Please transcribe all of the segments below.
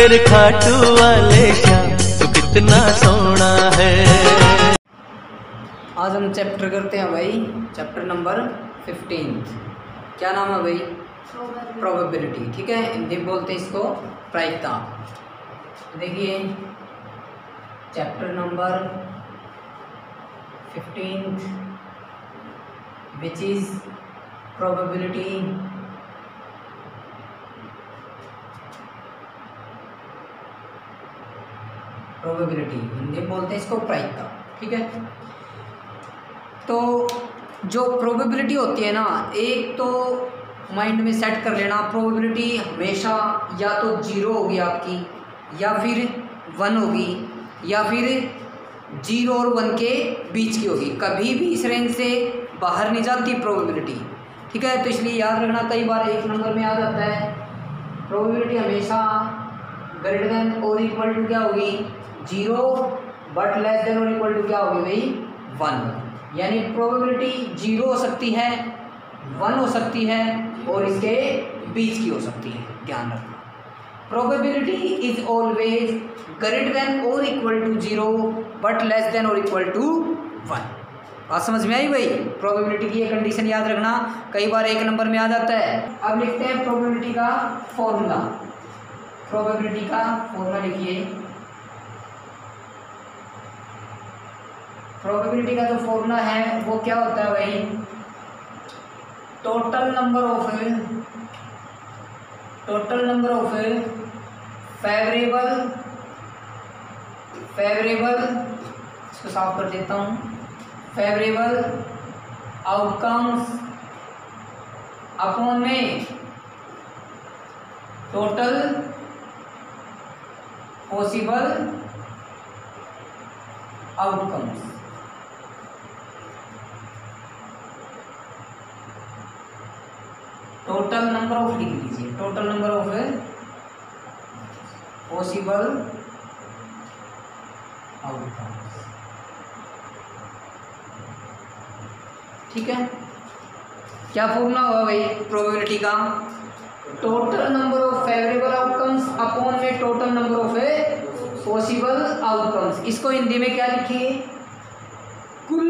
मेरे खाटू वाले श्याम तू कितना सोना है। आज हम चैप्टर करते हैं भाई, चैप्टर नंबर 15। क्या नाम है भाई? प्रोबेबिलिटी। ठीक है, हिंदी में बोलते हैं इसको प्रायिकता। देखिए chapter number 15 which is probability. Probability Hindi में बोलते हैं इसको प्रायिकता। ठीक है, तो जो प्रोबेबिलिटी होती है ना, एक तो माइंड में सेट कर लेना, प्रोबेबिलिटी हमेशा या तो 0 होगी आपकी, या फिर 1 होगी, या फिर 0 और 1 के बीच की होगी। कभी भी इस रेंज से बाहर नहीं जाती प्रोबेबिलिटी। ठीक है, तो इसलिए याद रखना, कई बार 1 नंबर में आ जाता है प्रोबेबिलिटी हमेशा ग्रेटर देन और इक्वल टू क्या होगी 0, बट लेस देन और इक्वल टू क्या होगी भाई 1। यानी प्रोबेबिलिटी 0 हो सकती है, 1 हो सकती है और इसके बीच की हो सकती है। ध्यान रखना, probability is always greater than और equal to 0 but less than और इक्वल टू 1। बात समझ में आई भाई? प्रोबेबिलिटी की ये कंडीशन याद रखना, कई बार 1 नंबर में आ जाता है। अब लिखते हैं प्रोबेबिलिटी का फॉर्मूला। प्रोबेबिलिटी का फॉर्मूला लिखिए। प्रोबेबिलिटी का जो फॉर्मूला है वो क्या होता है भाई? टोटल नंबर ऑफ फेवरेबल, इसको साफ कर देता हूँ, फेवरेबल आउटकम्स अपॉन में total possible outcomes. Total number of लिख लीजिए, total number of possible outcomes. ठीक है, क्या फॉर्मूला हुआ भाई प्रोबेबिलिटी का? Total number of favourable outcomes upon में total number of possible outcomes. इसको हिंदी में क्या लिखिए? कुल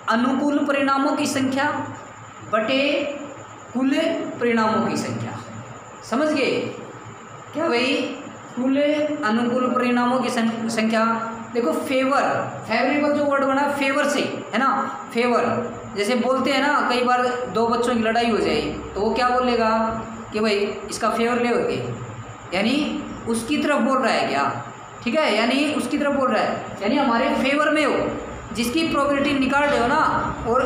अनुकूल परिणामों की संख्या बटे कुल परिणामों की संख्या। समझ गए क्या भाई? कुल अनुकूल परिणामों की संख्या। देखो फेवरेबल जो वर्ड बना फेवर से है ना, फेवर। जैसे बोलते हैं ना, कई बार 2 बच्चों की लड़ाई हो जाए तो वो क्या बोलेगा कि भाई इसका फेवर ले होगे, यानी उसकी तरफ बोल रहा है क्या? ठीक है, यानी उसकी तरफ बोल रहा है, यानी हमारे फेवर में हो, जिसकी प्रोबेबिलिटी निकाल रहे हो ना। और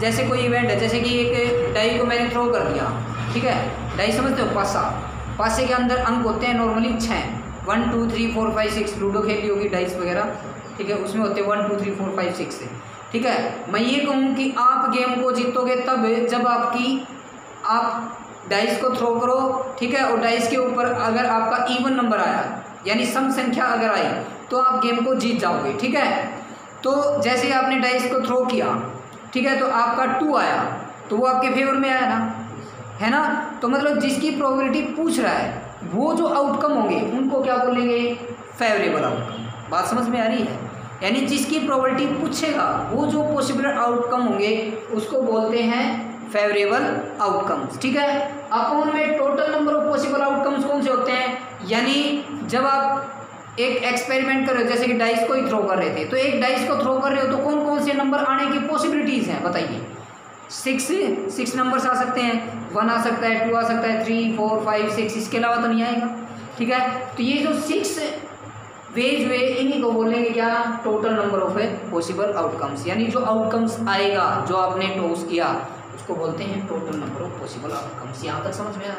जैसे कोई इवेंट है, जैसे कि एक डाई को मैंने थ्रो कर दिया। ठीक है, डाई समझते हो? पासे के अंदर अंक होते हैं नॉर्मली 6, 1 2 3 4 5 6। लूडो खेली होगी डाइस वगैरह, ठीक है, उसमें होते हैं 1 2 3 4 5 6 से। ठीक है, मैं ये कहूँ कि आप गेम को जीतोगे तब जब आप डाइस को थ्रो करो। ठीक है, और डाइस के ऊपर अगर आपका इवन नंबर आया, यानी सम संख्या अगर आई, तो आप गेम को जीत जाओगे। ठीक है, तो जैसे आपने डाइस को थ्रो किया, ठीक है, तो आपका 2 आया, तो वो आपके फेवर में आया ना, है ना। तो मतलब जिसकी प्रोबेबिलिटी पूछ रहा है वो जो आउटकम होंगे उनको क्या बोलेंगे? Favourable outcome. बात समझ में आ रही है? यानी जिसकी प्रोबेबिलिटी पूछेगा वो जो पॉसिबल आउटकम होंगे उसको बोलते हैं फेवरेबल आउटकम्स। ठीक है, अपॉन में total number of possible outcomes कौन से होते हैं? यानी जब आप एक एक्सपेरिमेंट कर रहे हो, जैसे कि डाइस को ही थ्रो कर रहे थे, तो एक डाइस को थ्रो कर रहे हो तो कौन कौन से नंबर आने की पॉसिबिलिटीज़ हैं बताइए? 6 नंबर्स आ सकते हैं, 1 आ सकता है, 2 आ सकता है, 3 4 5 6, इसके अलावा तो नहीं आएगा। ठीक है, तो ये जो 6 वेज वे, इन्हीं को बोलेंगे क्या? Total number of possible outcomes. यानी जो आउटकम्स आएगा, जो आपने टॉस किया, उसको बोलते हैं total number of possible outcomes. यहाँ तक समझ में आया?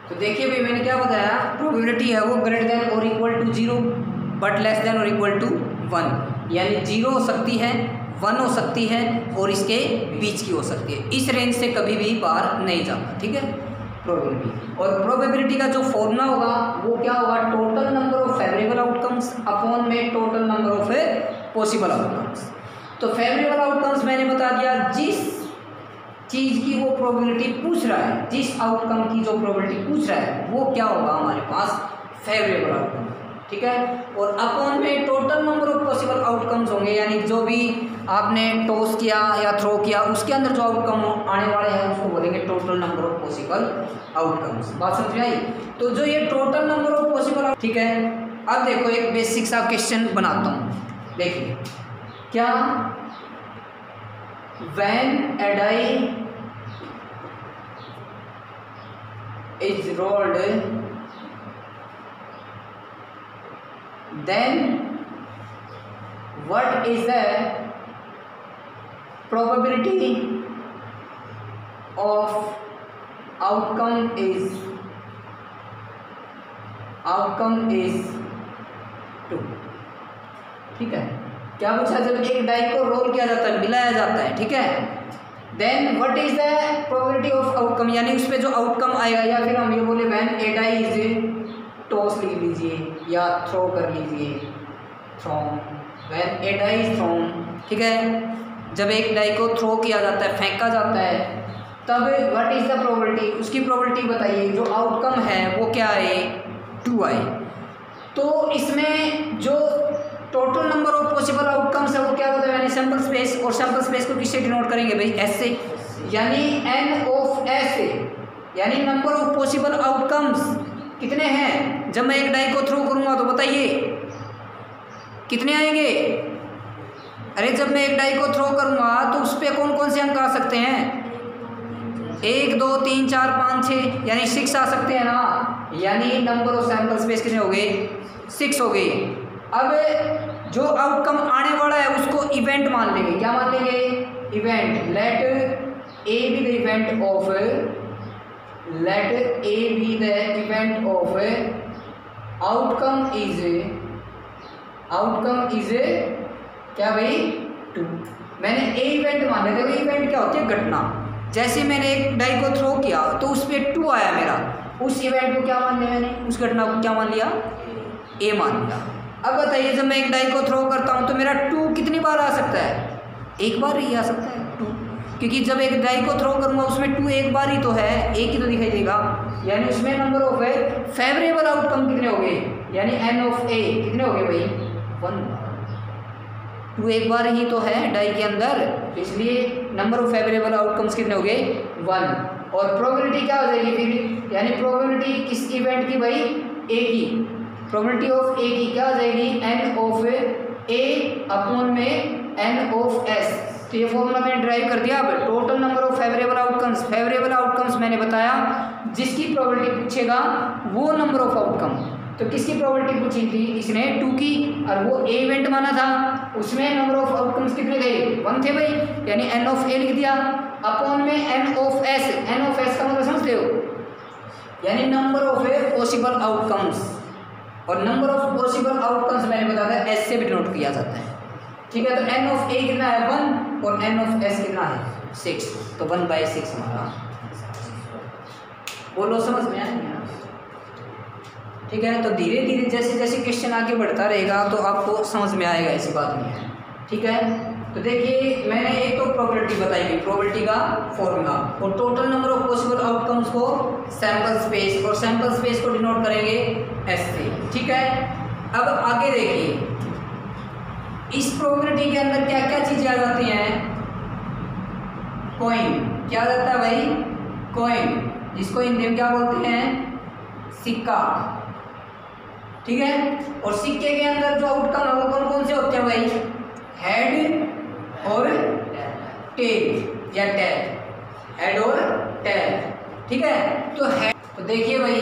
तो देखिए भाई, मैंने क्या बताया? प्रोबेबिलिटी है वो ग्रेटर देन और equal to 0 but less than और इक्वल टू 1। यानी 0 हो सकती है, 1 हो सकती है और इसके बीच की हो सकती है। इस रेंज से कभी भी बाहर नहीं जाता। ठीक है, प्रोबेबिलिटी। और प्रोबेबिलिटी का जो फॉर्मूला होगा वो क्या होगा? Total number of favourable outcomes upon में total number of possible outcomes. तो फेवरेबल आउटकम्स मैंने बता दिया, जिस चीज़ की वो प्रोबेबिलिटी पूछ रहा है, जिस आउटकम की जो प्रोबेबिलिटी पूछ रहा है वो क्या होगा हमारे पास, फेवरेबल आउटकम। ठीक है, और अपॉन में total number of possible outcomes होंगे, यानी जो भी आपने टॉस किया या थ्रो किया उसके अंदर जो आउटकम आने वाले हैं उसको बोलेंगे total number of possible outcomes. बात समझ में आई? तो जो ये टोटल नंबर ऑफ पॉसिबल, ठीक है। अब देखो एक बेसिक सा क्वेश्चन बनाता हूँ, देखिए क्या, when a die is rolled then what is the probability of outcome is 2। ठीक है, क्या पूछा, जब एक डाई को रोल किया जाता है, मिलाया जाता है, ठीक है, then what is the probability of outcome, यानी उस पर जो आउटकम आएगा, या फिर हम ये बोले when a die is toss लिख लीजिए या थ्रो कर लीजिए, thrown, when a die is thrown. ठीक है, जब एक डाई को थ्रो किया जाता है, फेंका जाता है, तब व्हाट इज द प्रोबेबिलिटी, उसकी प्रोबेबिलिटी बताइए, जो आउटकम है वो क्या आए, 2 आए। तो इसमें जो total number of possible outcomes है वो क्या होता है, यानी सैंपल स्पेस, और सैंपल स्पेस को किससे डिनोट करेंगे भाई, एस से, यानी एन ऑफ एस, यानी नंबर ऑफ पॉसिबल आउटकम्स कितने हैं। जब मैं एक डाई को थ्रो करूंगा तो बताइए कितने आएंगे, अरे जब मैं एक डाई को थ्रो करूंगा तो उस पर कौन कौन से अंक आ सकते हैं, 1 2 3 4 5 6, यानी 6 आ सकते हैं ना, यानी नंबर ऑफ सैंपल स्पेस कितने हो गए, 6 हो गए। अब जो आउटकम आने वाला है उसको इवेंट मान लेंगे, क्या मान लेंगे, event, let A be the event of, let A be the event of outcome is क्या भाई, 2। मैंने ए इवेंट मान लिया, देखो इवेंट क्या होती है, घटना। जैसे मैंने एक डाई को थ्रो किया तो उस पर 2 आया मेरा, उस इवेंट को क्या मान लिया मैंने, उस घटना को क्या मान लिया, ए मान लिया। अब बताइए जब मैं एक डाई को थ्रो करता हूँ तो मेरा 2 कितनी बार आ सकता है, एक बार ही आ सकता है 2, क्योंकि जब एक डाई को थ्रो करूँगा उसमें 2 एक बार ही तो है, एक ही तो दिखाई देगा, यानी उसमें नंबर ऑफ फेवरेबल आउटकम कितने हो गए, यानी एन ऑफ ए कितने हो गए भाई, 1। 2 एक बार ही तो है डाई के अंदर, इसलिए नंबर ऑफ फेवरेबल आउटकम्स कितने हो गए, 1। और प्रोबेबिलिटी क्या हो जाएगी फिर, यानी प्रोबेबिलिटी किस इवेंट की भाई, ए की, प्रोबेबिलिटी ऑफ ए की क्या हो जाएगी, एन ऑफ ए अपॉन में एन ऑफ एस। तो ये फॉर्मूला मैंने ड्राइव कर दिया। अब total number of favourable outcomes मैंने बताया, जिसकी प्रोबेबिलिटी पूछेगा वो नंबर ऑफ आउटकम। तो किसकी प्रोबेबिलिटी पूछी थी, इसने 2 की, और वो ए इवेंट माना था, उसमें नंबर ऑफ आउटकम्स कितने थे, 1 थे भाई, यानी एन ऑफ ए लिख दिया, अपॉन में n of S. N of S का मतलब समझते हो, यानी नंबर ऑफ पॉसिबल आउटकम्स, और नंबर ऑफ पॉसिबल आउटकम्स मैंने बताया एस से भी डिनोट किया जाता है। ठीक है, तो एन ऑफ ए कितना है, 1, और एन ऑफ एस कितना है, 6, तो 1/6 हमारा। बोलो समझ में आया? ठीक है, तो धीरे धीरे जैसे जैसे क्वेश्चन आगे बढ़ता रहेगा तो आपको समझ में आएगा, ऐसी बात नहीं है। ठीक है, तो देखिए मैंने एक तो प्रोबेबिलिटी बताई गई, प्रोबेबिलिटी का फॉर्मूला, और total number of possible outcomes को सैंपल स्पेस, और सैंपल स्पेस को डिनोट करेंगे एस से। ठीक है, अब आगे देखिए इस प्रोबेबिलिटी के अंदर क्या क्या चीजें आ जाती हैं, कॉइन, क्या आ जाता है भाई, कॉइन, जिसको हिंदी में क्या बोलते हैं, सिक्का। ठीक है, और सिक्के के अंदर जो आउटकम है वो कौन कौन से होते हैं भाई, हेड और टेल या टेल, हेड और टेल। ठीक है, तो हेड, तो देखिए भाई,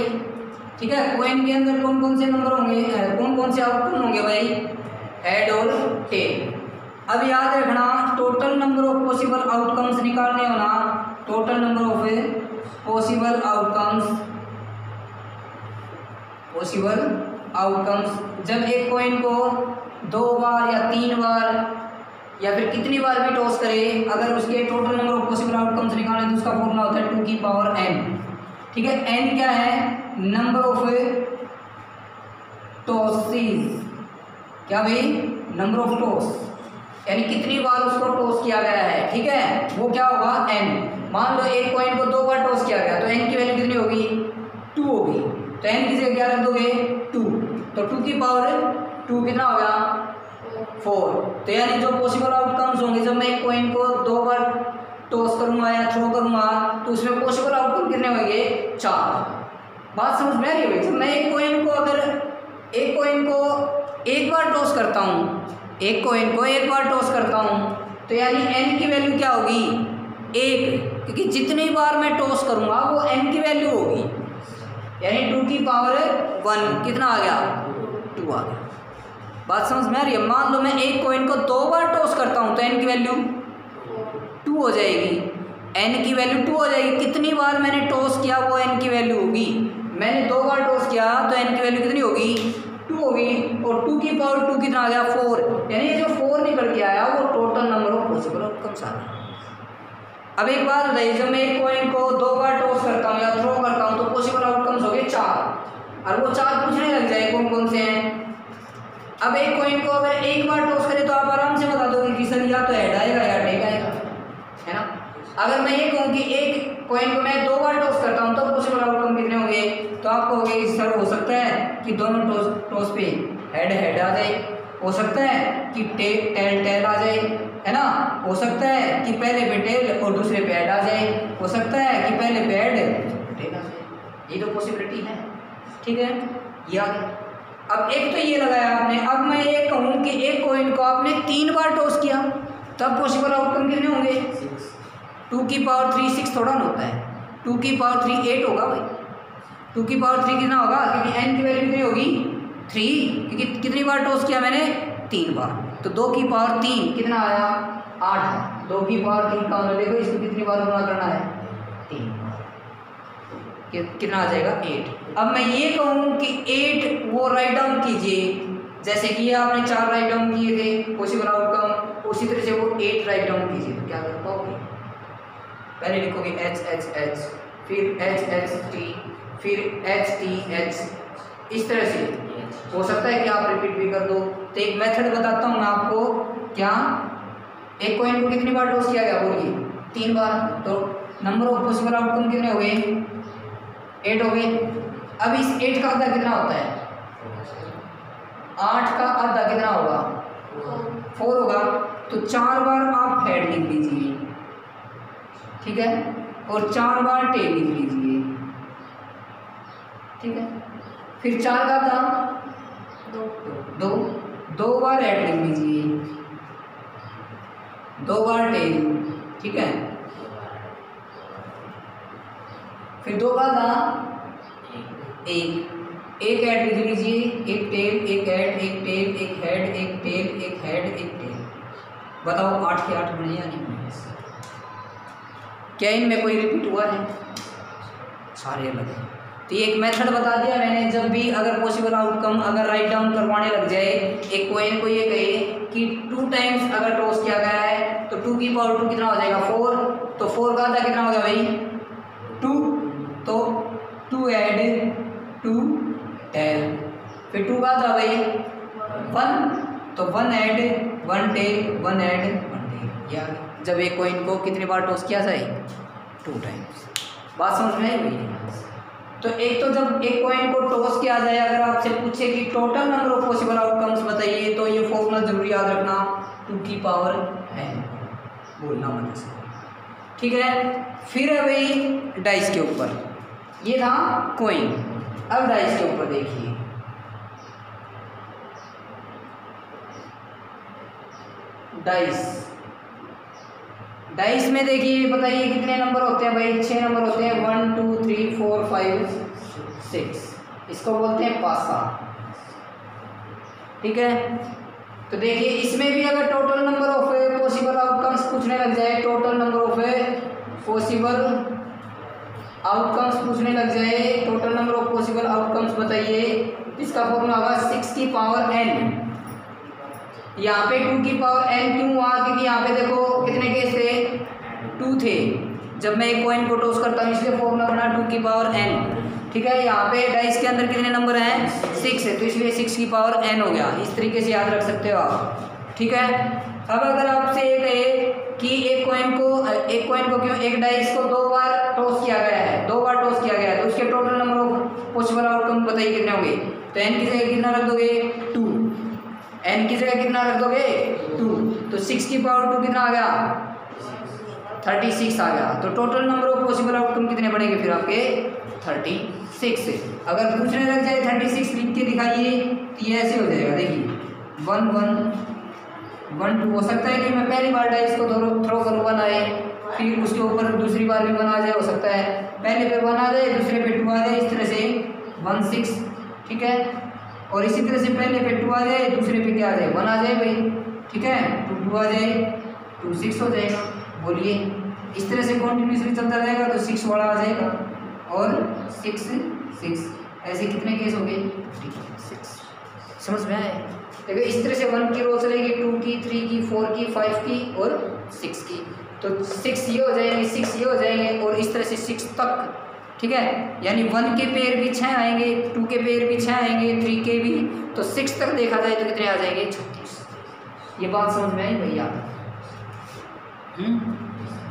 ठीक है, कॉइन के अंदर कौन कौन से नंबर होंगे, कौन कौन से आउटकम होंगे भाई, हेड और टेल। अब याद रखना, total number of possible outcomes निकालने होना, total number of possible outcomes, जब एक कॉइन को 2 बार या 3 बार या फिर कितनी बार भी टॉस करे, अगर उसके total number of possible outcomes निकालें तो उसका फॉर्मूला होता है 2 की पावर n। ठीक है, n क्या है, नंबर ऑफ टॉसेस, क्या भाई, नंबर ऑफ टॉस, यानी कितनी बार उसको टॉस किया गया है। ठीक है, वो क्या होगा, n। मान लो एक कॉइन को 2 बार टॉस किया गया तो n की वैल्यू कितनी होगी 2 होगी। तो n की जगह क्या रख दोगे 2, तो 2 की पावर 2 कितना हो गया 4। तो यानी जो पॉसिबल आउटकम्स होंगे जब मैं एक कॉइन को 2 बार टॉस करूंगा या थ्रो करूंगा तो उसमें पॉसिबल आउटकम कितने होंगे 4। बात समझ में आ रही है भाई। जब मैं एक कॉइन को एक बार टॉस करता हूँ, एक कॉइन को एक बार टॉस करता हूँ तो यानी n की वैल्यू क्या होगी 1, क्योंकि जितनी बार मैं टॉस करूँगा वो n की वैल्यू होगी, यानी 2 की पावर 1 कितना आ गया 2 आ गया। बात समझ में आ रही है। मान लो मैं एक कॉइन को 2 बार टॉस करता हूँ तो n की वैल्यू 2 हो जाएगी, n की वैल्यू 2 हो जाएगी। कितनी बार मैंने टॉस किया वो n की वैल्यू होगी। मैंने 2 बार टॉस किया तो n की वैल्यू कितनी होगी 2 होगी, और 2 की पावर 2 कितना आ गया 4, यानी ये जो 4 निकल के आया वो total number of possible outcomes आ गया। अब एक बात बताइए, जब मैं एक कॉइन को 2 बार टॉस करता हूँ या थ्रो करता हूँ तो पॉसिबल आउटकम्स हो गए 4, और वो 4 पूछने लग जाए कौन कौन से हैं। अब एक कॉइन को अगर एक बार टॉस करें तो आप आराम से बता दोगे कि सर या तो हेड आएगा या टेल आएगा, है ना। अगर मैं ये कहूँ कि एक कॉइन को मैं 2 बार टॉस करता हूँ तो पॉसिबल आउटकम कितने होंगे, तो आप कहोगे सर हो सकता है कि दोनों टॉस पे हेड आ जाए, हो सकता है कि टेल आ जाए, है ना, हो सकता है कि पहले पे टेल और दूसरे पे हेड आ जाए, हो सकता है कि पहले पे हेड टेल आ जाए। ये तो पॉसिबिलिटी है, ठीक है। ये आ गया। अब एक तो ये लगाया आपने। अब मैं ये कहूँ कि एक कॉइन को आपने 3 बार टॉस किया तब पॉसिबल आउटकम कितने होंगे 2 की पावर 3 6 थोड़ा ना होता है, 2 की पावर 3 8 होगा भाई। 2 की पावर 3 कितना होगा, क्योंकि n की वैल्यू कितनी होगी 3, क्योंकि कितनी बार टॉस किया मैंने 3 बार, तो 2 की पावर 3 कितना आया 8 है। 2 की पावर 3 का मतलब देखो इसको कितनी बार गुणा करना है 3, कितना आ जाएगा 8। अब मैं ये कहूँ कि 8 वो राइट डाउन कीजिए, जैसे कि ये आपने 4 राइट डाउन किए थे पॉसिबल आउटकम, उसी तरह से वो 8 राइट डाउन कीजिए तो क्या कर पाओगे। पहले लिखोगे HHH, फिर HHT, फिर HTH, इस तरह से हो सकता है कि आप रिपीट भी कर दो। तो एक मेथड बताता हूँ मैं आपको। क्या एक कॉइन को कितनी बार टॉस किया गया बोलिए 3 बार, तो नंबर ऑफ पॉसिबल आउटकम कितने हो गए 8 हो गए। अब इस 8 का आधा कितना होता है 8 का आधा कितना होगा 4 होगा, तो 4 बार आप हेड लिख लीजिए, ठीक है, और 4 बार टेल लिख लीजिए, ठीक है। फिर 4 का था 2 बार हेड लिख लीजिए, 2 बार टेल, ठीक है। फिर 2 का था 1 हेड लिख लीजिए, एक टेल, एक हेड, एक टेल, एक हेड, एक टेल, एक हेड, एक टेल। बताओ 8 के 8 बने या नहीं बने, क्या इनमें कोई रिपीट हुआ है, सारे अलग हैं। तो ये एक मेथड बता दिया मैंने। जब भी अगर पॉसिबल आउटकम अगर राइट डाउन करवाने लग जाए, एक कॉइन को ये कहे कि 2 टाइम्स अगर टॉस किया गया है तो 2 की पावर 2 कितना हो जाएगा 4, तो 4 का आधा कितना हो गया भाई 2, तो 2 ऐड 2 टेल, फिर 2 का आधा भाई 1, तो 1 ऐड 1 टेल, 1 ऐड 1 टेल। या जब एक कॉइन को कितनी बार टॉस किया जाए 2 टाइम्स। बात समझ में आई भाई। तो एक तो जब एक कॉइन को टॉस किया जाए, अगर आपसे पूछे कि total number of possible outcomes बताइए तो ये फॉर्मूला जरूर याद रखना 2 की पावर n, बोलना मत से, ठीक है। फिर है भाई डाइस के ऊपर, ये था कॉइन। अब डाइस के ऊपर देखिए, डाइस में देखिए बताइए कितने नंबर होते हैं भाई 6 नंबर होते हैं, 1 2 3 4 5 6, इसको बोलते हैं पासा, ठीक है। तो देखिए इसमें भी अगर total number of possible outcomes पूछने लग जाए, total number of possible outcomes पूछने लग जाए, total number of possible outcomes बताइए, इसका फॉर्मूला होगा 6 की पावर n। यहाँ पे 2 की पावर n क्यों हुआ, क्योंकि यहाँ पे देखो कितने केस थे 2 थे। जब मैं एक कॉइन को टॉस करता हूँ इसलिए फॉर्मूला बना 2 की पावर n, ठीक है। यहाँ पे डाइस के अंदर कितने नंबर हैं 6 है, तो इसलिए 6 की पावर n हो गया। इस तरीके से याद रख सकते हो आप, ठीक है। अब अगर आपसे ये कहे कि एक कॉइन को क्यों एक डाइस को 2 बार टॉस किया गया है, 2 बार टॉस किया गया है, तो उसके total number of possible outcome बताइए कितने होंगे। तो n की जगह कितना रख दोगे 2, n की जगह कितना रख दोगे 2, तो 6 की पावर 2 कितना आ गया 36 आ गया। तो total number of possible outcome कितने बनेंगे फिर आपके 36। अगर पूछने लग जाए 36 लिख के दिखाइए तो ये ऐसे हो जाएगा, देखिए 1 1 1 2 हो सकता है कि मैं पहली बार डाइस को थ्रो करूँ 1 आए, फिर उसके ऊपर दूसरी बार भी 1 आ जाए, हो सकता है पहले पे 1 आ जाए दूसरे पे 2 आ जाए, इस तरह से 1 6, ठीक है। और इसी तरह से पहले पे 2 आ जाए दूसरे पे क्या आ जाए 1 आ जाए भाई, ठीक है, 2 2 आ जाए 2 6 हो जाएगा। बोलिए इस तरह से कॉन्टिन्यूसली चलता रहेगा तो 6 वाला आ जाएगा और 6 6, ऐसे कितने केस हो गए 6। समझ में आए। देखो इस तरह से 1 की रो चलेगी, 2 की 3 की 4 की 5 की और 6 की, तो 6 ये हो जाएंगे 6 ये हो जाएंगे और इस तरह से 6 तक, ठीक है। यानी 1 के पेयर भी 6 आएंगे, 2 के पेयर भी 6 आएंगे, 3 के भी, तो 6 तक देखा जाए तो कितने आ जाएंगे 36। ये बात समझ में आई भैया।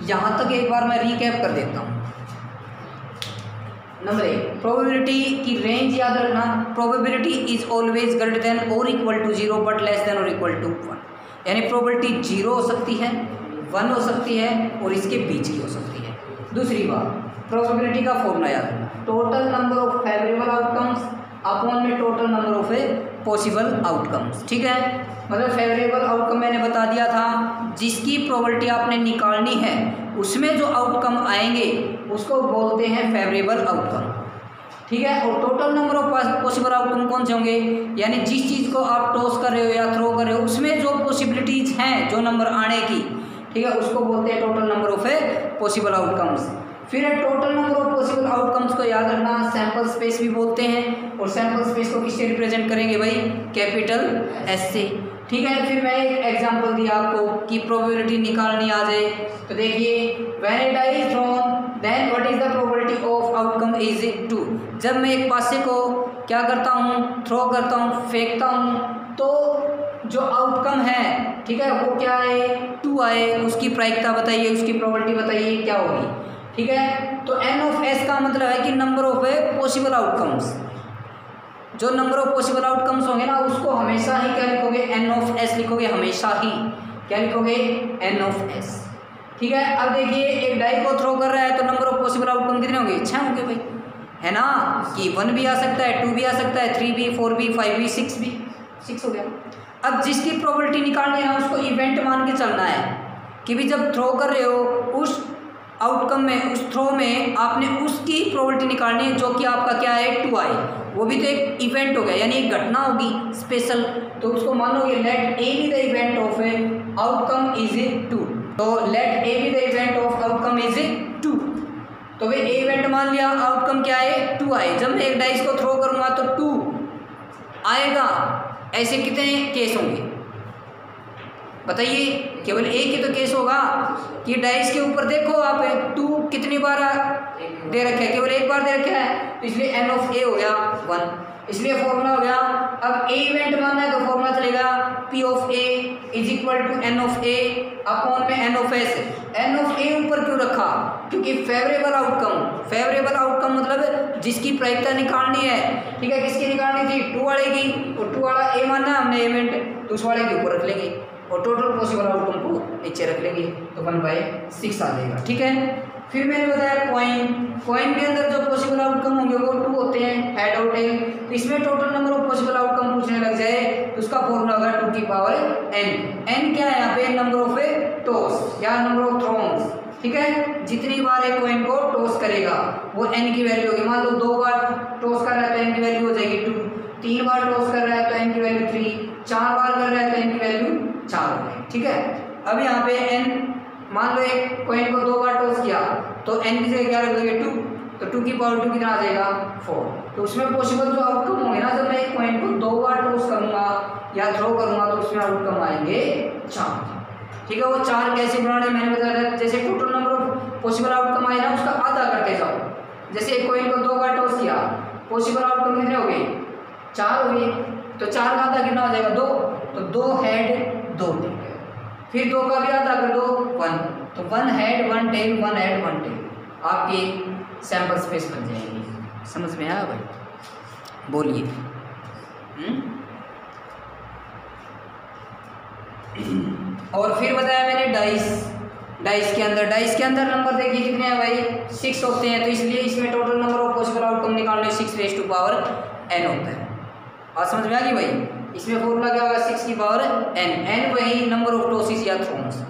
यहाँ तक एक बार मैं रिकैप कर देता हूँ। नंबर 1, प्रोबेबिलिटी की रेंज याद रखना। Probability is always greater than और equal to 0 but less than और इक्वल टू 1। यानी प्रोबेबिलिटी 0 हो सकती है, 1 हो सकती है और इसके बीच की हो सकती है। दूसरी बात, प्रोबेबिलिटी का फॉर्मूला याद रखना, total number of favourable outcomes upon में total number of possible outcomes, ठीक है। मतलब फेवरेबल आउटकम मैंने बता दिया था, जिसकी प्रोबेबिलिटी आपने निकालनी है उसमें जो आउटकम आएंगे उसको बोलते हैं फेवरेबल आउटकम, ठीक है। और total number of possible outcome कौन से होंगे, यानी जिस चीज़ को आप टॉस कर रहे हो या थ्रो कर रहे हो उसमें जो पॉसिबिलिटीज हैं जो नंबर आने की, ठीक है, उसको बोलते हैं total number of possible outcomes. फिर total number of possible outcomes को याद रखना सैंपल स्पेस भी बोलते हैं, और सैंपल स्पेस को किससे रिप्रेजेंट करेंगे भाई, कैपिटल S से, ठीक है। फिर मैं एक एग्जांपल दिया आपको कि प्रोबेबिलिटी निकालनी आ जाए, तो देखिए when a die is thrown then what is the probability of outcome is 2। जब मैं एक पासे को क्या करता हूँ, थ्रो करता हूँ, फेंकता हूँ, तो जो आउटकम है, ठीक है, वो क्या है 2 आए, उसकी प्रायिकता बताइए, उसकी प्रोबेबिलिटी बताइए क्या होगी, ठीक है। तो n ऑफ s का मतलब है कि नंबर ऑफ पॉसिबल आउटकम्स, जो नंबर ऑफ पॉसिबल आउटकम्स होंगे ना उसको हमेशा ही क्या लिखोगे n ऑफ s लिखोगे, हमेशा ही क्या लिखोगे n ऑफ s, ठीक है। अब देखिए एक डाई को थ्रो कर रहा है तो नंबर ऑफ पॉसिबल आउटकम कितने होंगे 6 होंगे भाई, है ना, कि 1 भी आ सकता है, 2 भी आ सकता है, 3 भी, 4 भी, 5 भी, 6 भी, 6 हो गया। अब जिसकी प्रोबेबिलिटी निकालनी है उसको इवेंट मान के चलना है कि भी जब थ्रो कर रहे हो उस आउटकम में, उस थ्रो में आपने उसकी प्रोबेबिलिटी निकालनी है जो कि आपका क्या है 2 आए, वो भी तो एक इवेंट हो गया, यानी एक घटना होगी स्पेशल, तो उसको मानोगे let A be the event of outcome is 2, तो let A be the event of outcome is 2, तो वे ए इवेंट मान लिया, आउटकम क्या है 2 आए। जब मैं एक डाइस को थ्रो करूँगा तो 2 आएगा, ऐसे कितने केस होंगे बताइए, केवल एक ही तो केस होगा कि डाइस के ऊपर देखो आप 2 कितनी बार दे रखे है, केवल एक बार दे रखा है, तो इसलिए n ऑफ a हो गया 1, इसलिए फॉर्मूला हो गया। अब a इवेंट मानना है तो फॉर्मूला चलेगा p of a is equal to n of a upon में n of s। n of a ऊपर क्यों रखा, क्योंकि फेवरेबल आउटकम मतलब जिसकी प्रायिकता निकालनी है, ठीक है, किसकी निकालनी थी 2 वाले की, और 2 वाला a मानना है हमने इवेंट, तो उस वाले के ऊपर रख लेंगे और टोटल पॉसिबल आउटकम को नीचे रख लेंगे, तो 1/6 आ जाएगा, ठीक है। फिर मैंने बताया कॉइन के अंदर जो पॉसिबल आउटकम होंगे वो 2 होते हैं, हेड और टेल, तो इसमें total number of possible outcome पूछने लग जाए तो उसका फॉर्मूला होगा 2 की पावर n क्या है यहाँ पे, नंबर ऑफ टॉस या नंबर ऑफ थ्रोन्स, ठीक है। जितनी बार एक कॉइन को टॉस करेगा वो n की वैल्यू होगी, मान लो 2 बार टॉस कर रहा है तो n की वैल्यू हो जाएगी 2, 3 बार टॉस कर रहा है तो n की वैल्यू 3, 4 बार कर रहा है तो n की वैल्यू 4 हो गई, ठीक है। अब यहाँ पे n, मान लो एक कॉइन को 2 बार टॉस किया तो n की जगह क्या रख दोगे 2, तो 2 की पावर 2 कितना आ जाएगा 4, तो उसमें पॉसिबल जो आउटकम होंगे ना, जब मैं एक कॉइन को 2 बार टॉस करूंगा या थ्रो करूंगा तो उसमें आउटकम आएंगे 4, ठीक है। वो 4 कैसे बनाने मैंने बताया था, जैसे total number of possible outcome आए ना उसका आधा करते जाओ, जैसे एक कॉइन को 2 बार टॉस किया, पॉसिबल आउटकम कितने हो गए 4 हो गए, तो 4 का आधा कितना हो जाएगा 2, तो 2 हेड 2 टेल, फिर 2 का भी आधा कर दो 1, तो 1 हेड 1 टेल 1 हेड 1 टेल आपकी सैंपल स्पेस बन जाएगी। समझ में आया भाई? बोलिए। और फिर बताया मैंने डाइस के अंदर नंबर देखिए कितने हैं भाई 6 होते हैं, तो इसलिए इसमें total number of possible outcome निकालने 6 रेज़ टू पावर n होता है। और समझ में आ गई भाई? इसमें फॉर्मूला क्या होगा 6 की पावर n वही नंबर ऑफ टॉसिस या थ्रोन्स,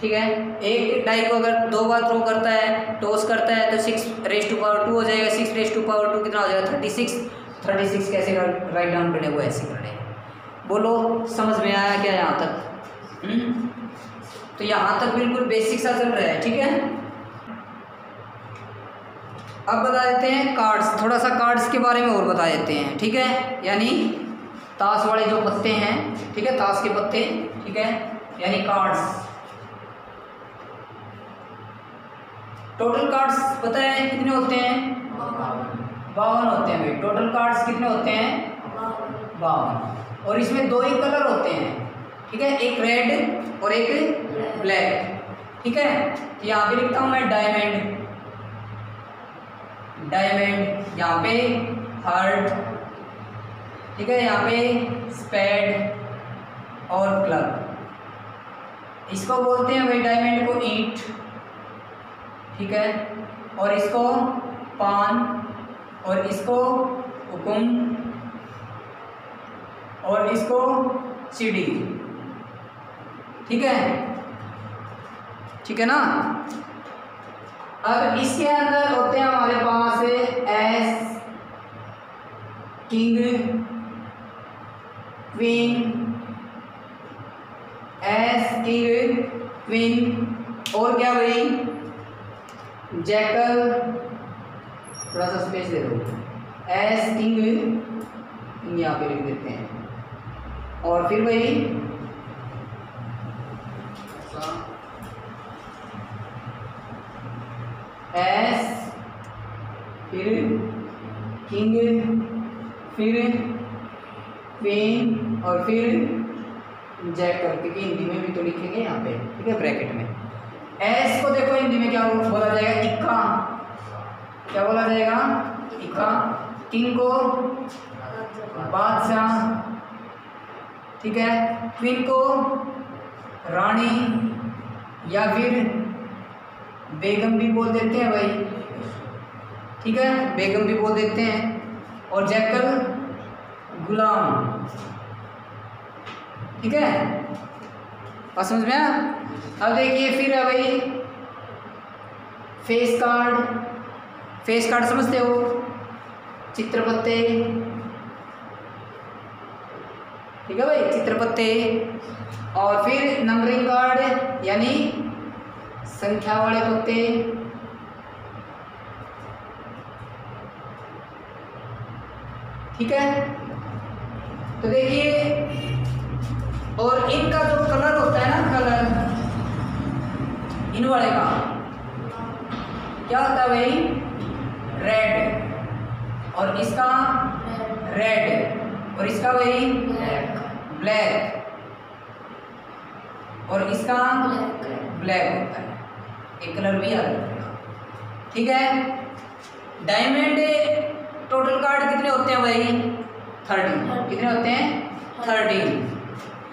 ठीक है। एक डाई को अगर 2 बार थ्रो करता है, टॉस करता है, तो 6 रेज़ टू पावर 2 हो जाएगा। 6 रेज़ टू पावर 2 कितना हो जाएगा 36 कैसे राइट डाउन करने वो ऐसे करने। बोलो समझ में आया क्या यहाँ तक? तो यहाँ तक बिल्कुल बेसिक सा चल रहा है, ठीक है। अब बता देते हैं कार्ड्स, थोड़ा सा कार्ड्स के बारे में और बता देते हैं, ठीक है। यानी ताश वाले जो पत्ते हैं, ठीक है, ताश के पत्ते, ठीक है, यानी कार्ड्स। टोटल कार्ड्स पता है कितने होते हैं? 52 होते हैं भाई। टोटल कार्ड्स कितने होते हैं? 52। और इसमें 2 ही कलर होते हैं, ठीक है, एक रेड और एक ब्लैक, ठीक है। तो यहाँ पे लिखता हूँ मैं डायमंड, यहाँ पे हार्ट, ठीक है, यहाँ पे स्पेड और क्लब। इसको बोलते हैं भाई डायमंड को ईंट, ठीक है, और इसको पान, और इसको हुकुम, और इसको सीढ़ी, ठीक है ना। अब इसके अंदर होते हैं हमारे पास ace, king, queen, ace, king, queen, और क्या भाई जैकल, थोड़ा सा स्पेस दे दो, एस, किंग यहाँ पे लिख देते हैं, और फिर भाई एस, फिर किंग, फिर क्वीन, और फिर जैकल, क्योंकि हिंदी में भी तो लिखेंगे यहाँ पे, ठीक है, ब्रैकेट में। एस को देखो हिंदी में क्या बोला जाएगा? इक्का। क्या बोला जाएगा? इक्का। किंग को बादशाह, ठीक है, क्वीन को रानी या फिर बेगम भी बोल देते हैं भाई, ठीक है, बेगम भी बोल देते हैं, और जैकल गुलाम, ठीक है। और समझ में आया? अब देखिए फिर है भाई फेस कार्ड समझते हो? चित्रपत्ते, ठीक है भाई, चित्रपत्ते। और फिर नंबरिंग कार्ड यानी संख्या वाले पत्ते, ठीक है। तो देखिए, और इनका जो कलर होता है ना, कलर इन वाले का क्या होता है भाई? रेड, और इसका रेड, और इसका भाई ब्लैक, और इसका ब्लैक होता है, एक कलर भी याद रखना, ठीक है। डायमंड टोटल कार्ड कितने होते हैं भाई? 13। कितने होते हैं? 13।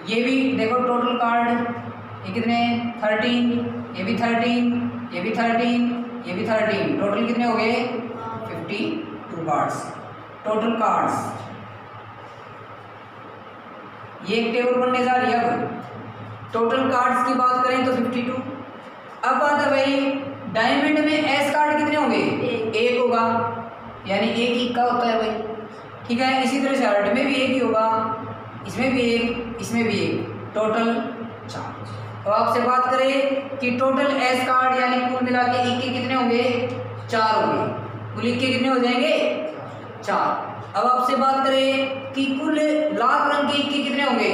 ये भी देखो टोटल कार्ड, ये कितने? 13, ये भी 13, ये भी 13, ये भी 13, टोटल कितने हो गए? 52 कार्ड्स टोटल कार्ड्स। ये एक टेबल बनने जा रही है। अब टोटल कार्ड्स की बात करें तो 52। अब बात है भाई डायमंड में एस कार्ड कितने होंगे? एक होगा, यानी एक इक्का होता है भाई, ठीक है। इसी तरह से हार्ट में भी एक ही होगा, इसमें भी एक, इसमें भी एक, टोटल 4। तो आपसे बात करें कि टोटल एस कार्ड यानी कुल मिला के इक्के कितने होंगे? 4 होंगे। कुल इक्के कितने हो जाएंगे? 4। अब आपसे बात करें कि कुल लाल रंग के इक्के कितने होंगे?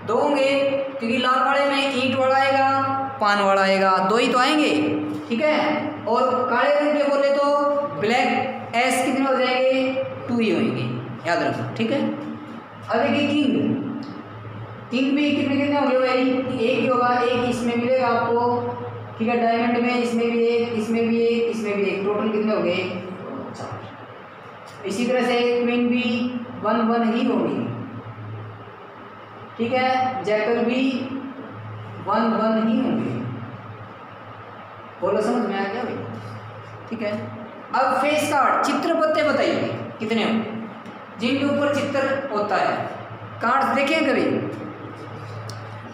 2 होंगे, क्योंकि लाल वाले में ईंट वाला आएगा, पान वाला आएगा, 2 ही तो आएंगे, ठीक है। और काले रंग के बोले तो ब्लैक एस कितने हो जाएंगे? 2 ही होंगे, याद रखना, ठीक है। अब देखिए किंग भी कितने कितने होंगे भाई, एक ही होगा, एक इसमें मिलेगा आपको, ठीक है। डायमंड में इसमें भी एक, इसमें भी एक, इसमें भी एक, टोटल कितने हो गए 4। इसी तरह से क्वीन भी 1 1 ही होगी, ठीक है। जैकल भी 1 1 ही होंगे। बोलो समझ में आ गया भाई, ठीक है। अब फेस कार्ड चित्र पत्ते बताइए कितने होंगे जिनके ऊपर चित्र होता है। कार्ड्स देखे कभी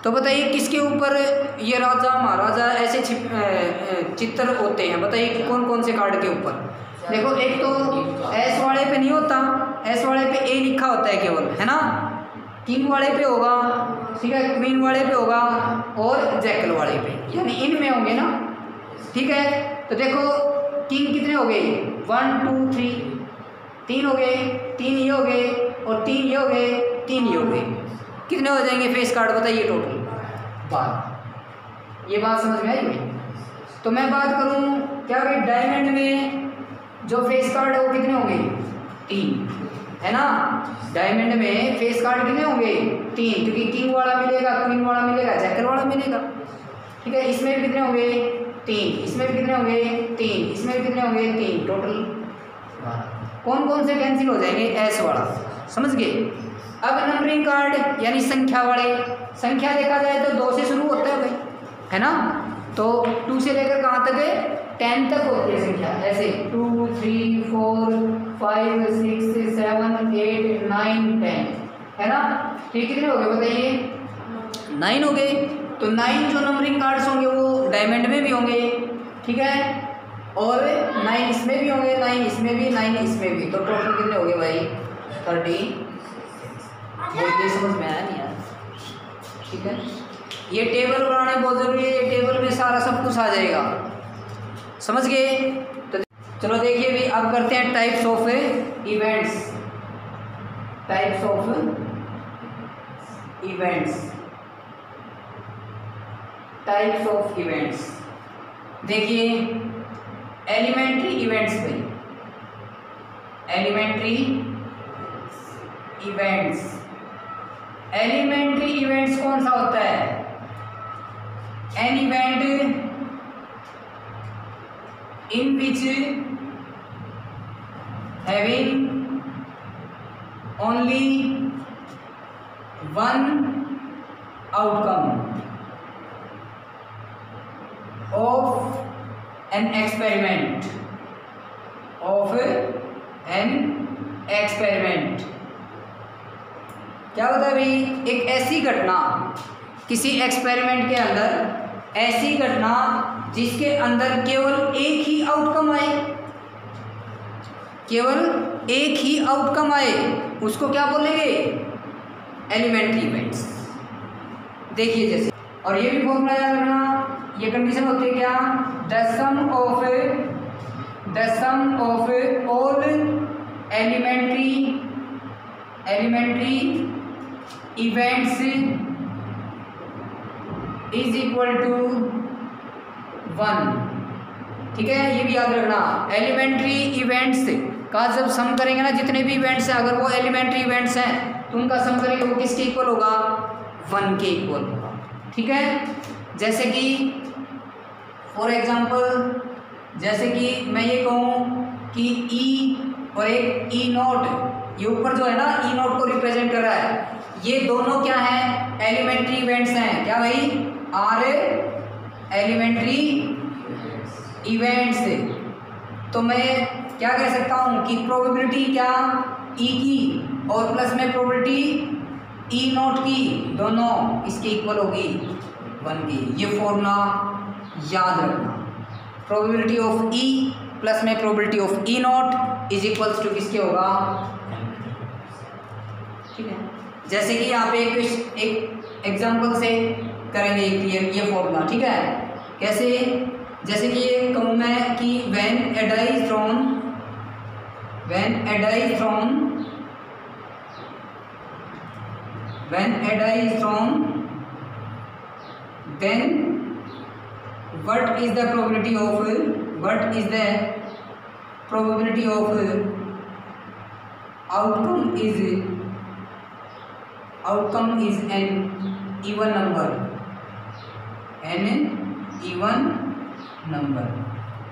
तो बताइए किसके ऊपर ये राजा महाराजा ऐसे चित्र होते हैं, बताइए कि कौन कौन से कार्ड के ऊपर। देखो एक तो एस वाले पे नहीं होता, एस वाले पे ए लिखा होता है केवल, है ना। किंग वाले पे होगा, ठीक है, क्वीन वाले पे होगा और जैकल वाले पे, यानी इनमें होंगे ना, ठीक है। तो देखो किंग कितने हो गए 1 2 3, 3 हो गए, 3 ये हो गए और 3 ये हो गए, 3 ये हो गए, कितने हो जाएंगे फेस कार्ड बताइए टोटल 12। ये बात समझ में आई भाई। तो मैं बात करूं क्या भाई डायमंड में जो फेस कार्ड है वो कितने होंगे 3, है ना। डायमंड में फेस कार्ड कितने होंगे 3, क्योंकि किंग वाला मिलेगा, क्वीन वाला मिलेगा, जैकल वाला मिलेगा, ठीक है। इसमें भी कितने होंगे 3, इसमें भी कितने होंगे 3, इसमें भी कितने होंगे 3, टोटल 12। कौन कौन से कैंसिल हो जाएंगे एस वाला, समझ गए। अब नंबरिंग कार्ड यानी संख्या वाले, संख्या देखा जाए तो 2 से शुरू होता है भाई, है ना। तो 2 से लेकर कहाँ तक है 10 तक होती है संख्या, ऐसे 2 3 4 5 6 7 8 9 10, है ना। ठीक कितने हो गए बताइए 9 हो गए। तो 9 जो नंबरिंग कार्ड्स होंगे वो डायमंड में भी होंगे, ठीक है, और 9 इसमें भी होंगे, 9 इसमें भी, 9 इसमें भी, तो टोटल कितने हो गए भाई 30। ये समझ में आया नहीं यार, ठीक है। ये टेबल बनाने बहुत जरूरी है, ये टेबल में सारा सब कुछ आ जाएगा, समझ गए। तो चलो देखिए भी अब करते हैं types of events, types of events, types of events. देखिए एलिमेंट्री इवेंट्स भाई, एलिमेंट्री इवेंट्स, एलिमेंट्री इवेंट्स कौन सा होता है, an event in which having only one outcome of an experiment, of an experiment. क्या होता है भाई, एक ऐसी घटना किसी एक्सपेरिमेंट के अंदर, ऐसी घटना जिसके अंदर केवल एक ही आउटकम आए, केवल एक ही आउटकम आए, उसको क्या बोलेंगे एलिमेंट्री इवेंट्स। देखिए जैसे, और ये भी फॉर्मूला याद रखना, ये कंडीशन होती है क्या, the sum of all elementary events is equal to 1, ठीक है। ये भी याद रखना, एलिमेंट्री इवेंट्स का जब सम करेंगे ना, जितने भी इवेंट्स हैं अगर वो एलिमेंट्री इवेंट्स हैं तो उनका सम करेंगे वो किसके इक्वल होगा 1 के इक्वल होगा, ठीक है। जैसे कि फॉर एग्जांपल, जैसे कि मैं ये कहूँ कि ई और एक ई नॉट, ये ऊपर जो है ना ई नॉट को रिप्रेजेंट कर रहा है, ये दोनों क्या हैं एलिमेंट्री इवेंट्स हैं, क्या भाई आर एलिमेंट्री इवेंट्स। तो मैं क्या कह सकता हूँ कि प्रोबेबिलिटी क्या ई की और प्लस में प्रोबेबिलिटी ई नॉट की, दोनों इसके इक्वल होगी 1 की। ये फॉर्मूला याद रखना, प्रोबेबिलिटी ऑफ ई प्लस में probability of E not is equals to किसके होगा, ठीक है। जैसे कि यहाँ पे एक एग्जांपल से करेंगे क्लियर ये फॉर्मूला, ठीक है। कैसे, जैसे कि ये कहूँ मैं कि when a die is thrown, when a die is thrown then what is the probability of outcome is an even number,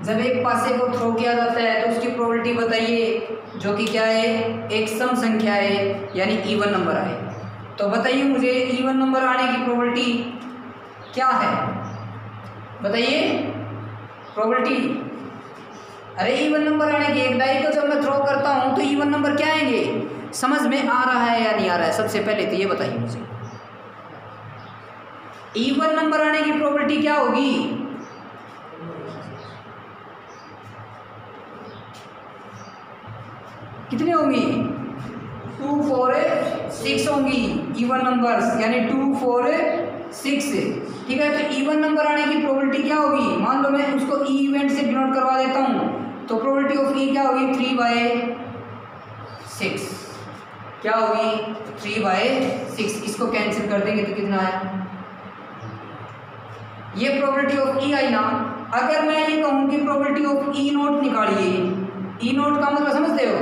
जब एक पासे को थ्रो किया जाता है तो उसकी प्रोबेबिलिटी बताइए, जो कि क्या है, एक सम संख्या है यानी इवन नंबर आए। तो बताइए मुझे इवन नंबर आने की प्रोबेबिलिटी क्या है, बताइए प्रोबेबिलिटी। अरे इवन नंबर आने की, एक डाई को जब मैं थ्रो करता हूँ तो इवन नंबर क्या आएंगे, समझ में आ रहा है या नहीं आ रहा है? सबसे पहले तो ये बताइए मुझे, इवन नंबर आने की प्रोबेबिलिटी क्या होगी? कितनी होंगी? 2, 4, 6 होंगी इवन नंबर्स, यानी 2, 4, 6। ठीक है, तो इवन नंबर आने की प्रोबेबिलिटी क्या होगी? मान लो मैं उसको ई इवेंट से डिनोट करवा देता हूँ, तो प्रोबेबिलिटी ऑफ ई क्या होगी? 3/6। क्या होगी? 3/6। इसको कैंसिल कर देंगे तो कितना है? ये प्रोबेबिलिटी ऑफ ई आई ना। अगर मैं ये कहूँ कि प्रोबेबिलिटी ऑफ ई नोट निकालिए, ई नोट का मतलब समझते हो,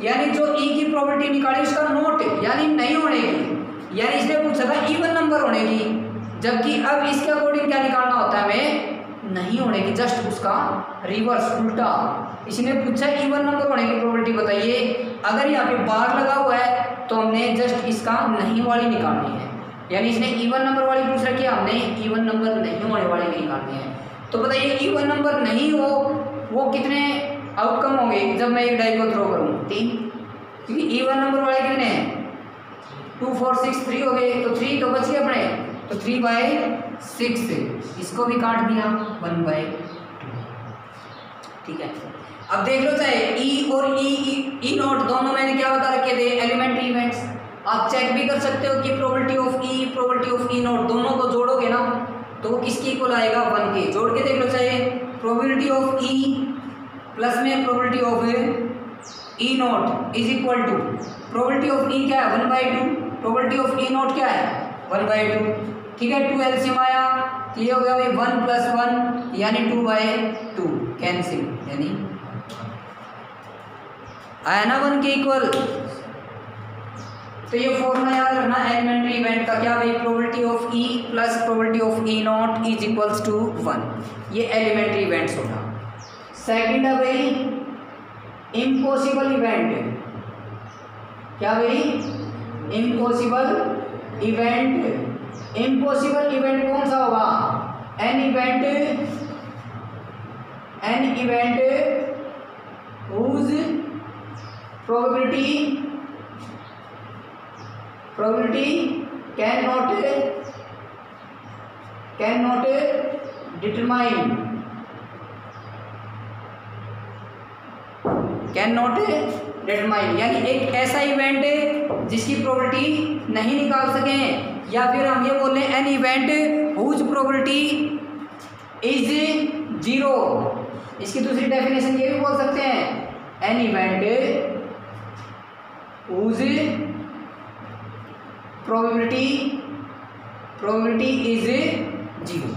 यानी जो ई की प्रोबेबिलिटी निकाली उसका नोट यानी नहीं होने की, यानी इसने पूछा था इवन नंबर होने की, जबकि अब इसके अकॉर्डिंग क्या निकालना होता है हमें? नहीं होने की, जस्ट उसका रिवर्स, उल्टा। इसने पूछा इवन नंबर होने की प्रोबेबिलिटी बताइए, अगर यहाँ पे बार लगा हुआ है तो हमने जस्ट इसका नहीं वाली निकालनी है, यानी इसने इवन नंबर वाली पूछ रखी है, हमने इवन नंबर नहीं होने वाली निकालनी है। तो बताइए इवन नंबर नहीं हो वो कितने आउटकम होंगे जब मैं एक डाई को थ्रो करूँ? 3, क्योंकि इवन नंबर वाले कितने हैं? 2, 4, 6, 3 हो गए, तो 3 तो बच गए अपने, तो 3/6। इसको भी काट दिया 1/2। ठीक है, अब देख लो चाहे ई और ई नोट दोनों मैंने क्या बता रखे थे? Elementary events. आप चेक भी कर सकते हो कि probability of E, probability of E note दोनों को जोड़ोगे ना तो वो किसके इक्वल आएगा? 1 के। जोड़ के देख लो चाहे प्रोबेबिलिटी ऑफ ई प्लस में probability of E not is equal to probability of E क्या है? 1/2। प्रोबेबिलिटी ऑफ ई नोट क्या है? 1/2। ठीक है, 2 एलसीएम आया तो ये हो गया भाई 1 + 1 यानी 2/2 कैंसिल, यानी आया ना 1 के इक्वल। तो ये फॉर्मूला याद रखना एलिमेंट्री इवेंट का, क्या भाई? Probability of E plus probability of E not is equals to 1। ये एलिमेंट्री इवेंट्स होगा। सेकंड है भाई इम्पॉसिबल इवेंट। क्या भाई? Impossible event. इम्पॉसिबल इवेंट कौन सा होगा? An event whose probability cannot determine, यानी एक ऐसा इवेंट है जिसकी प्रोबेबिलिटी नहीं निकाल सके, या फिर हम ये बोल रहे हैं an event whose probability is 0। इसकी दूसरी डेफिनेशन ये भी बोल सकते हैं an event whose probability is 0।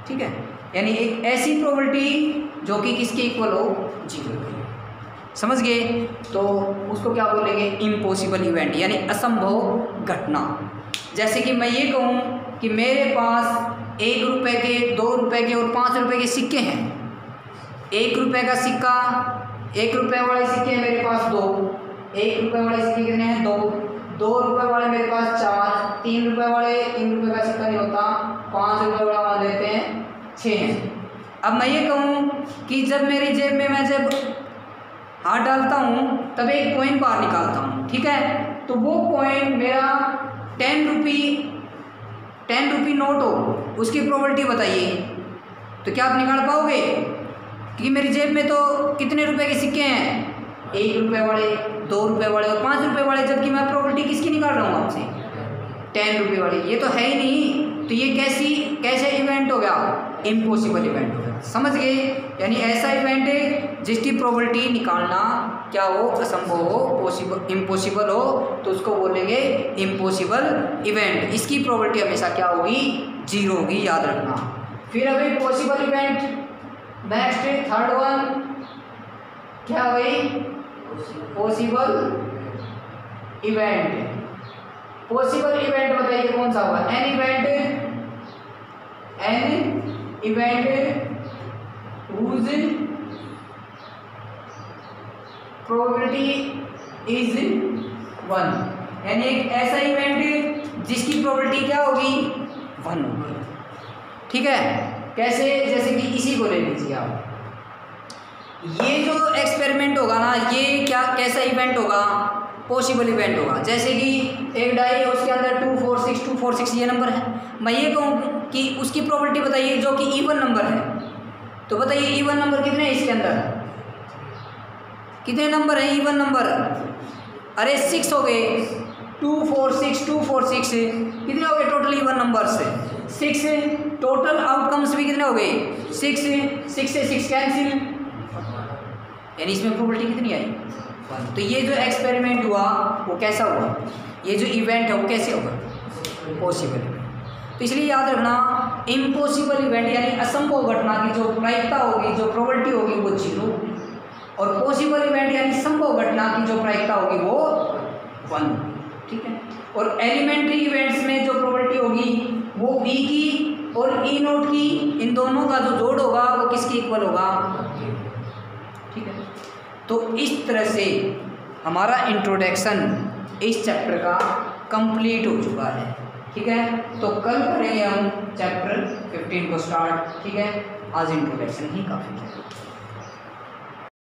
ठीक है, यानी एक ऐसी प्रोबेबिलिटी जो कि किसके इक्वल हो? 0। समझ गए? तो उसको क्या बोलेंगे? इम्पॉसिबल इवेंट, यानी असंभव घटना। जैसे कि मैं ये कहूँ कि मेरे पास 1 रुपये के, 2 रुपये के और 5 रुपये के सिक्के हैं। 1 रुपये का सिक्का, 1 रुपये वाले सिक्के हैं मेरे पास 2, 1 रुपये वाले सिक्के कितने हैं? 2 रुपये वाले मेरे पास 4, 3 रुपये वाले, 3 रुपये का सिक्का नहीं होता, 5 रुपये वाला मान लेते हैं 6 हैं। अब मैं ये कहूँ कि जब मेरी जेब में मैं जब हाथ डालता हूँ तब एक कॉइन बाहर निकालता हूँ, ठीक है, तो वो कॉइन मेरा 10 रुपी नोट हो, उसकी प्रोबेबिलिटी बताइए। तो क्या आप निकाल पाओगे? क्योंकि मेरी जेब में तो कितने रुपए के सिक्के हैं? 1 रुपये वाले, 2 रुपये वाले और 5 रुपये वाले, जबकि मैं प्रोबेबिलिटी किसकी निकाल रहा हूँ आपसे? 10 रुपये वाली। ये तो है ही नहीं, तो ये कैसे इवेंट हो गया? इम्पॉसिबल इवेंट हो गया। समझ गए? यानी ऐसा इवेंट है जिसकी प्रोबेबिलिटी निकालना क्या हो? असंभव हो, इम्पॉसिबल हो, तो उसको बोलेंगे इम्पॉसिबल इवेंट। इसकी प्रोबेबिलिटी हमेशा क्या होगी? 0 होगी, याद रखना। फिर अभी possible event, next third one क्या भाई? पॉसिबल इवेंट, पॉसिबल इवेंट बताइए कौन सा होगा? An event whose probability is 1, यानी एक ऐसा इवेंट जिसकी प्रोबेबिलिटी क्या होगी? 1 होगी। ठीक है, कैसे? जैसे कि इसी को ले लीजिए आप, ये जो एक्सपेरिमेंट होगा ना, ये क्या कैसा इवेंट होगा? पॉसिबल इवेंट होगा। जैसे कि एक डाई है, उसके अंदर 246 ये नंबर है, मैं ये कहूँ कि उसकी प्रोबेबिलिटी बताइए जो कि इवन नंबर है, तो बताइए इवन नंबर कितने हैं इसके अंदर? कितने नंबर हैं इवन नंबर? अरे 6 हो गए। 246 कितने हो गए टोटल इवन नंबर से? 6। टोटल आउटकम्स भी कितने हो गए? 6 से 6 कैंसिल, यानी इसमें प्रोबेबिलिटी कितनी आई? 1। तो ये जो एक्सपेरिमेंट हुआ वो कैसा हुआ? ये जो इवेंट है वो कैसे होगा? Possible event. तो इसलिए याद रखना, इम्पॉसिबल इवेंट यानी असंभव घटना की जो प्रायिकता होगी, जो प्रोबेबिलिटी होगी वो 0 होगी, और पॉसिबल इवेंट यानी संभव घटना की जो प्रायिकता होगी वो 1। ठीक है, और एलिमेंट्री इवेंट्स में जो प्रोबेबिलिटी होगी वो बी की और ई नोट की, इन दोनों का जो जोड़ होगा वो किसके इक्वल होगा? ठीक है, तो इस तरह से हमारा इंट्रोडक्शन इस चैप्टर का कंप्लीट हो चुका है। ठीक है, तो कल करेंगे हम चैप्टर 15 को स्टार्ट। ठीक है, आज इंट्रोडक्शन ही काफ़ी है।